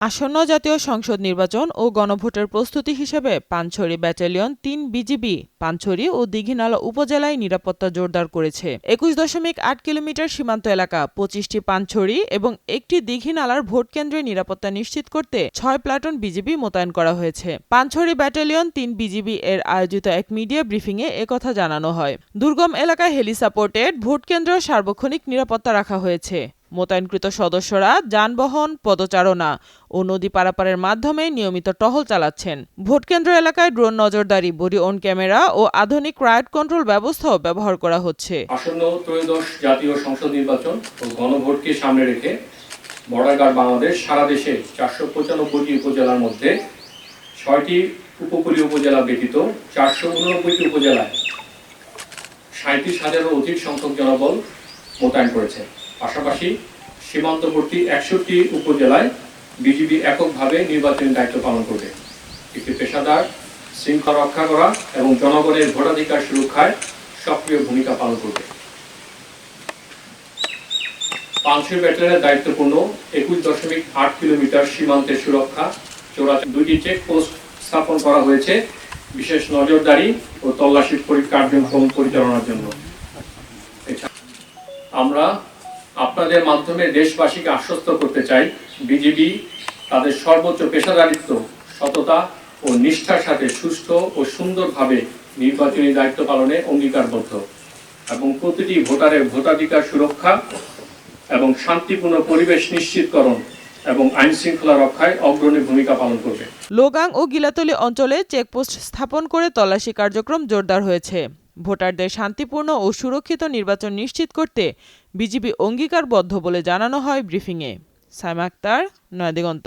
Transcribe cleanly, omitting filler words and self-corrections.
আসন্ন জাতীয় সংসদ নির্বাচন ও গণভোটের প্রস্তুতি হিসেবে পানছড়ি ব্যাটালিয়ন ৩ বিজিবি পানছড়ি ও দীঘিনালা উপজেলায় নিরাপত্তা জোরদার করেছে। ২১.৮ কিলোমিটার সীমান্ত এলাকা, ২৫টি পানছড়ি এবং একটি দীঘিনালার ভোট কেন্দ্রে নিরাপত্তা নিশ্চিত করতে ৬ প্লাটুন বিজিবি মোতায়েন করা হয়েছে। পানছড়ি ব্যাটালিয়ন ৩ বিজিবি এর আয়োজিত এক মিডিয়া ব্রিফিংয়ে একথা জানানো হয়। দুর্গম এলাকায় হেলি সাপোর্টেড ভোট কেন্দ্র সার্বক্ষণিক নিরাপত্তা রাখা হয়েছে। মোতায়েনকৃত সদস্যরা যানবাহন, পদচারণা ও নদী পারাপারের মাধ্যমে নিয়মিত টহল চালাচ্ছেন। ভোটকেন্দ্র এলাকায় ড্রোন নজরদারি, বডি অন ক্যামেরা ও আধুনিক রাইট কন্ট্রোল ব্যবস্থাও ব্যবহার করা হচ্ছে। আসন্ন ত্রয়োদশ জাতীয় সংসদ নির্বাচন ও গণভোটকে সামনে রেখে বর্ডার গার্ড বাংলাদেশ সারা দেশে ৪৯৫টি উপজেলার মধ্যে ৬টি উপকূলীয় উপজেলা ব্যতীত ৪৮৯টি উপজেলায় ৩৭,০০০-এরও অধিক সংখ্যক জনবল মোতায়েন করেছে। পাশাপাশি সীমান্তবর্তী ৬১টি উপজেলায় বিজিবি এককভাবে নির্বাচনী দায়িত্ব পালন করবে। একটি পেশাদার শৃঙ্খলা রক্ষা করা এবং জনগণের ভোটাধিকার সুরক্ষায় সক্রিয় ভূমিকা পালন করবে। পানছড়ি ব্যাটালিয়নের দায়িত্বপূর্ণ ২১.৮ কিলোমিটার সীমান্তের সুরক্ষা, ২টি চেকপোস্ট স্থাপন করা হয়েছে বিশেষ নজরদারি ও তল্লাশি কার্যক্রম পরিচালনার জন্য। আমরা আপনাদের মাধ্যমে দেশবাসীকে আশ্বস্ত করতে চাই, বিজিবি তাদের সর্বোচ্চ পেশাদারিত্ব, সততা ও নিষ্ঠার সাথে সুষ্ঠু ও সুন্দরভাবে নির্বাচনী দায়িত্ব পালনে অঙ্গীকারবদ্ধ এবং প্রতিটি ভোটারের ভোটাধিকার সুরক্ষা এবং শান্তিপূর্ণ পরিবেশ নিশ্চিতকরণ এবং আইন শৃঙ্খলা রক্ষায় অগ্রণী ভূমিকা পালন করবে। লোগাং ও গিলাতলী অঞ্চলে চেকপোস্ট স্থাপন করে তল্লাশি কার্যক্রম জোরদার হয়েছে। ভোটারদের শান্তিপূর্ণ ও সুরক্ষিত নির্বাচন নিশ্চিত করতে বিজিবি অঙ্গীকারবদ্ধ বলে জানানো হয় ব্রিফিংয়ে। সাইমা আক্তার, নয়াদিগন্ত।